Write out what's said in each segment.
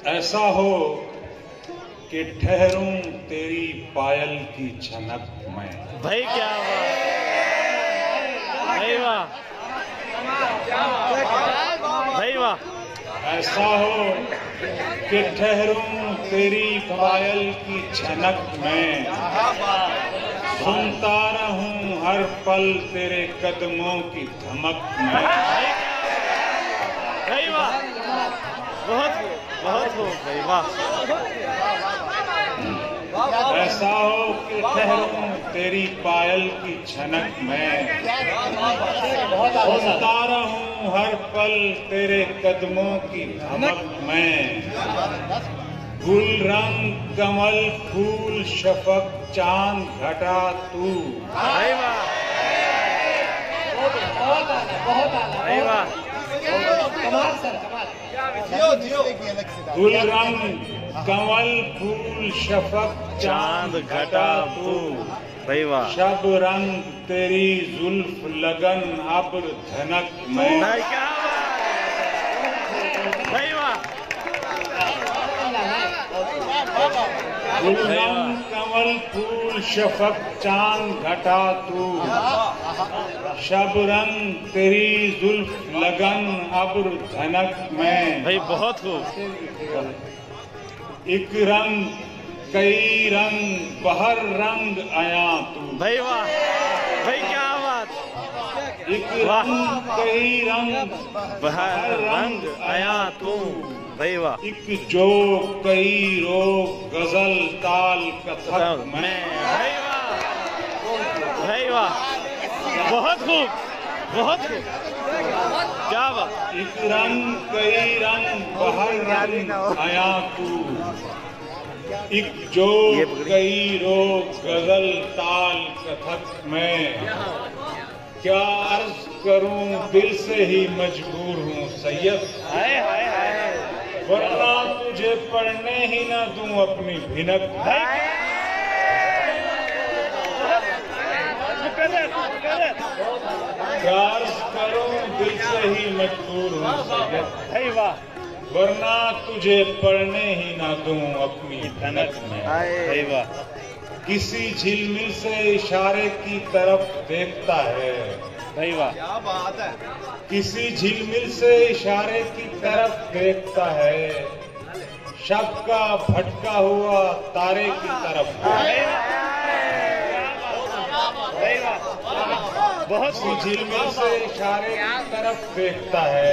ऐसा हो कि ठहरूं तेरी पायल की झनक में। भाई क्या बात, भाई वाह, भाई वाह। ऐसा हो कि ठहरूं तेरी पायल की झनक में, सुनता रहूं हर पल तेरे कदमों की धमक में। भाई वाह, बहुत बहुत हो भाई वाह। ऐसा हो कि ठहरूं तेरी पायल की झनक में, सुनता रहूं हर पल तेरे कदमों की धमक में। गुल रंग कमल फूल शफक चांद घटा तू। भाई वाह, भाई वाह। गुल रंग कमल फूल शफक चांद घटा तू, भाई वाह। शब रंग तेरी जुल्फ लगन अब्र धनक में। क्या भाई वाह। गुल रंग कमल फूल शफक चांद घटा तू, शब रंग तेरी जुल्फ लगन अब्र धनक में। भाई बहुत खूब। एक रंग कई रंग बहर रंग आया तू। भाई वाह, भाई क्या बात। एक रंग कई रंग बहर रंग आया तू, भाई वाह। एक जो कई रोग गजल ताल कथक में। भाई वाह, भाई वाह, बहुत खूब, बहुत खूब, क्या बात। एक रंग कई रंग बहर रंग आया तू, एक जो कई रोग गजल ताल कथक में। क्या अर्ज करूं दिल से ही मजबूर हूं सैयद, हाय हाय हाय, वरना तुझे पढ़ने ही ना दूं अपनी भिनक। क्या अर्ज करूं दिल से ही मजबूर हूं सैयद, भाई वाह, वरना तुझे पढ़ने ही ना दूं अपनी भनक में। भाई वाह। किसी झिलमिल से इशारे की तरफ देखता है, भाई वाह, क्या बात है। किसी झिलमिल से इशारे की तरफ देखता है, शब का भटका हुआ तारे की तरफ। बहुत किसी झिलमिल से इशारे की तरफ देखता है,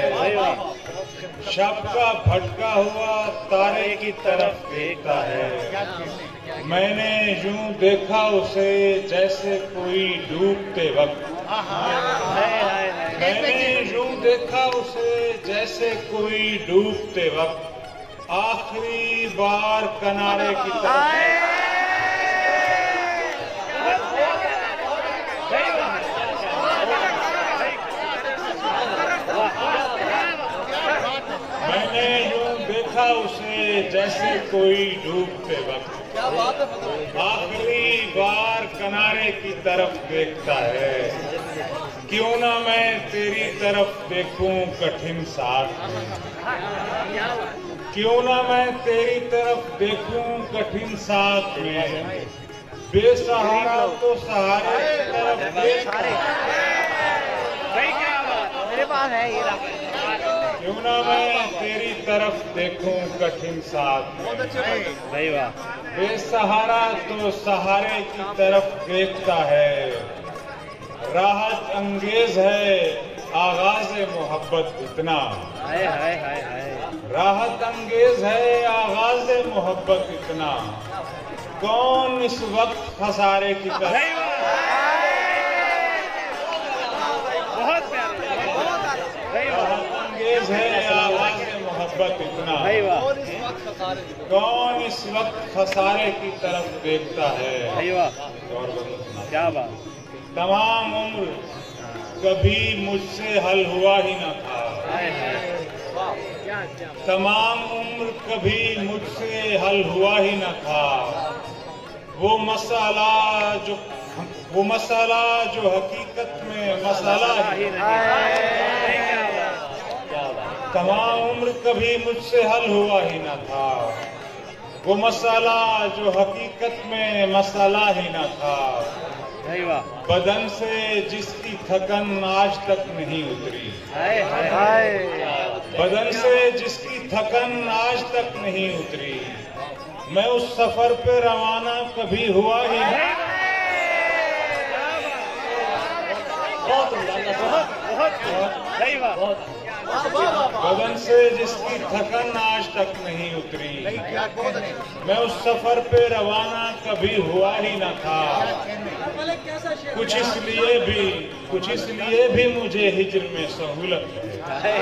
शब का भटका हुआ तारे की तरफ देखता है। मैंने यूं देखा उसे जैसे कोई डूबते वक्त, मैंने यूं देखा उसे जैसे कोई डूबते वक्त, आखिरी बार किनारे की तरफ। मैंने यूं देखा उसे जैसे कोई डूबते वक्त, आखिरी बार किनारे की तरफ देखता है। क्यों ना मैं तेरी तरफ देखूं कठिन साथ में, क्यों ना मैं तेरी तरफ देखूं कठिन साथ में। बेसहारा तो सहारे की तरफ देख, मेरे पास है ये रहा। क्यों ना मैं तेरी तरफ देखूं कठिन साथ में। भाई वाह, बेसहारा तो सहारे की तरफ देखता है। राहत अंगेज है आगाज मोहब्बत इतना, हाय हाय हाय हाय, राहत अंगेज है आगाज मोहब्बत इतना। कौन इस वक्त खसारे की तरफ। बहुत प्यारे, राहत अंगेज है आगाज मोहब्बत इतना। भाई वाह, कौन इस वक्त खसारे की तरफ देखता है। भाई वाह, और सुना, क्या बात। तमाम उम्र कभी मुझसे हल हुआ ही न था, हाय हाय, तमाम उम्र कभी मुझसे हल हुआ ही न था। वो मसाला जो हकीकत में मसाला ही नहीं। क्या बात। तमाम उम्र कभी मुझसे हल हुआ ही न था, वो मसाला जो हकीकत में मसाला ही न था। बदन से जिसकी थकन आज तक नहीं उतरी, बदन से जिसकी थकन आज तक नहीं उतरी, मैं उस सफर पे रवाना कभी हुआ ही नहीं। बदन से जिसकी थकन आज तक नहीं उतरी, मैं उस सफर पे रवाना कभी हुआ ही न था। कुछ इसलिए भी मुझे हिज्र में सहूलत है,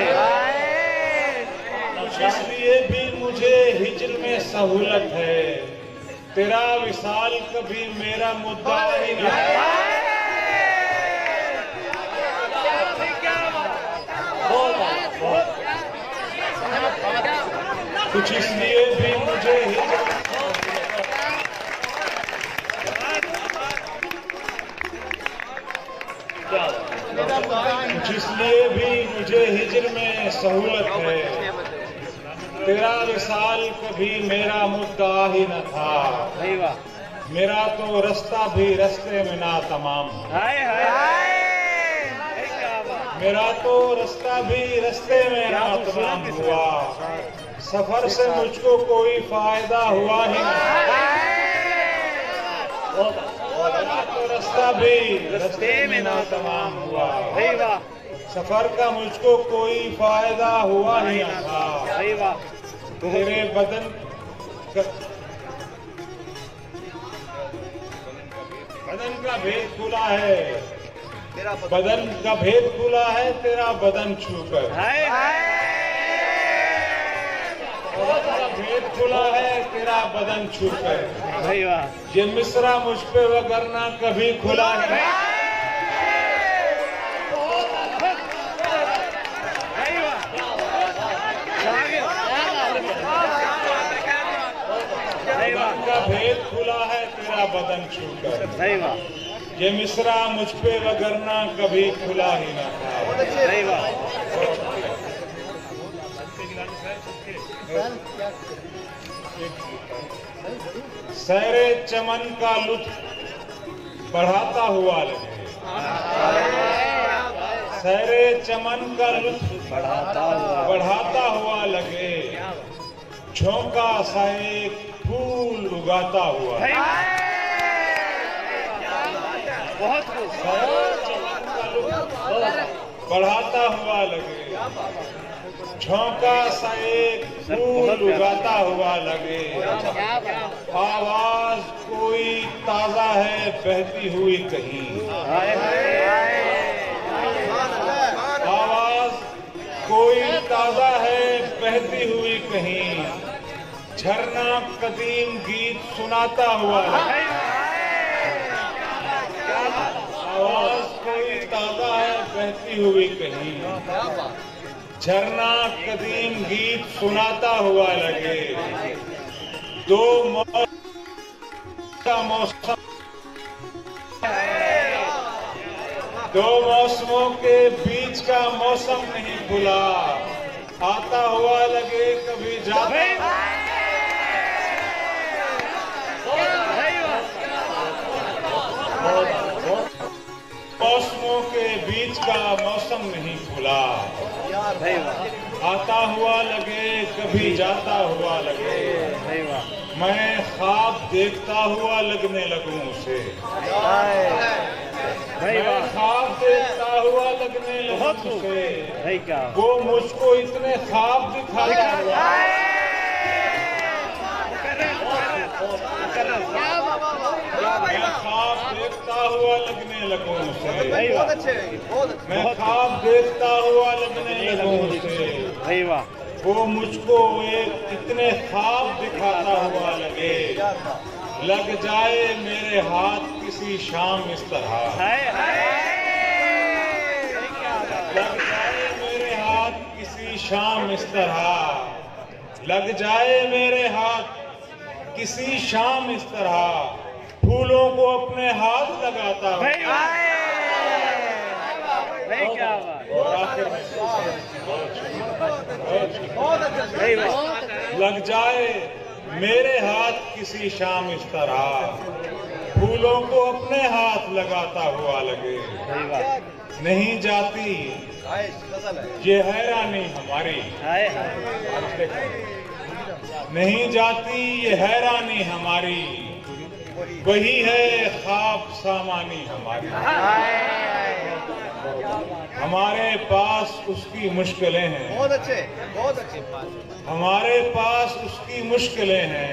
कुछ इसलिए भी मुझे हिज्र में सहूलत है। तेरा विसाल कभी मेरा मुद्दा ही न था। कुछ इसलिए भी मुझे हिज्र में सहूलत है। तेरा विसाल कभी मेरा मुद्दा ही न था। मेरा तो रास्ता भी रास्ते में ना तमाम, मेरा तो रास्ता भी रास्ते में ना तमाम हुआ। सफर से मुझको कोई फायदा हुआ ही नहीं, तो रास्ता भी रास्ते में ना तमाम हुआ। सफर का मुझको कोई फायदा हुआ ही ना था। तेरे बदन का भेद खुला है, बदन का भेद खुला है तेरा बदन छूकर। भेद खुला है तेरा बदन छूकर। ये मिसरा मुझ पे वगरना कभी खुला नहीं। बदन का भेद खुला है तेरा बदन छूकर। ये मिसरा मुझ पे वगरना कभी खुला ही ना था। सैरे चमन का लुत्फ बढ़ाता हुआ लगे, सैरे चमन का लुत्फ बढ़ाता हुआ लगे। झोंका सा एक फूल उगाता हुआ, चमन का लुत्फ बढ़ाता हुआ लगे। झोंका सा एक फूल उगाता हुआ लगे। आवाज कोई ताजा है बहती हुई कहीं, आवाज कोई ताजा है बहती हुई कहीं। झरना कदीम गीत सुनाता हुआ लगे। आवाज कोई ताजा है बहती हुई कहीं। झरना कदीम गीत सुनाता हुआ लगे। दो मौसमों के बीच का मौसम नहीं भुला। आता हुआ लगे कभी जाता, मौसमों के बीच का मौसम नहीं भुला। आता हुआ लगे कभी जाता हुआ लगे। मैं ख्वाब देखता हुआ लगने लगूं उसे, मैं ख्वाब देखता हुआ लगने लगूं उसे। वो मुझको इतने ख्वाब दिखाता हुआ, मैं ख्वाब देखता हुआ लगने लगूं उसे। मैं ख्वाब देखता हुआ लगने लगूं उसे। वो मुझको एक इतने ख्वाब दिखाता हुआ लगे। लग जाए मेरे हाथ किसी शाम इस तरह, लग जाए मेरे हाथ किसी शाम इस तरह। लग जाए मेरे हाथ किसी शाम इस तरह। फूलों को अपने हाथ लगाता हूँ। क्या बात। और आखिर में सही बात। लग जाए मेरे हाथ किसी शाम इस तरह, फूलों को अपने हाथ लगाता हुआ लगे। सही बात। नहीं जाती ये हैरानी हमारी, हाय हाय। नहीं जाती ये हैरानी हमारी, वही है ख्वाब सामानी हमारी। हमारे पास उसकी मुश्किलें हैं, बहुत अच्छे बात। हमारे पास उसकी मुश्किलें हैं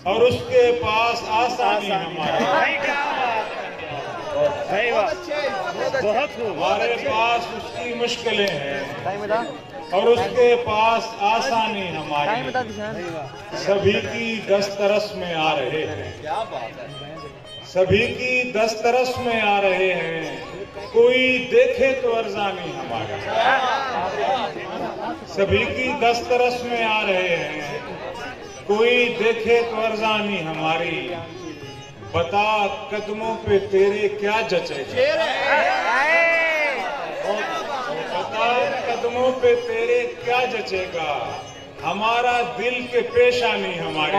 और उसके पास आसानी हमारी। भाई क्या बात है। सही बात। बहुत खूब। हमारे पास उसकी मुश्किलें हैं और उसके पास आसानी हमारी। सभी की दस्तरस में आ रहे हैं, क्या बात है। सभी की दस्तरस में आ रहे हैं, कोई देखे तो अरजानी हमारी। सभी की दस्तरस में आ रहे हैं, कोई देखे तो अरजानी हमारी। बता कदमों पे तेरे क्या जचेगा, बता कदमों पे तेरे क्या जचेगा, हमारा दिल के पेशानी हमारी।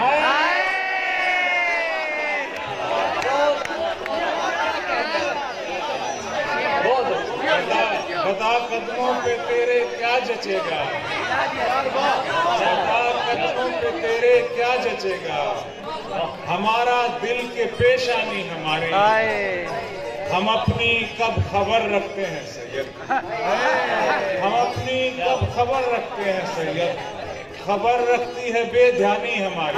बता कदमों पे तेरे क्या जचेगा, बता कदमों पे तेरे क्या जचेगा, हमारा दिल के पेशानी हमारे। हम अपनी कब खबर रखते हैं सैयद, हम अपनी कब खबर रखते हैं सैयद, खबर रखती है बेध्यानी हमारी।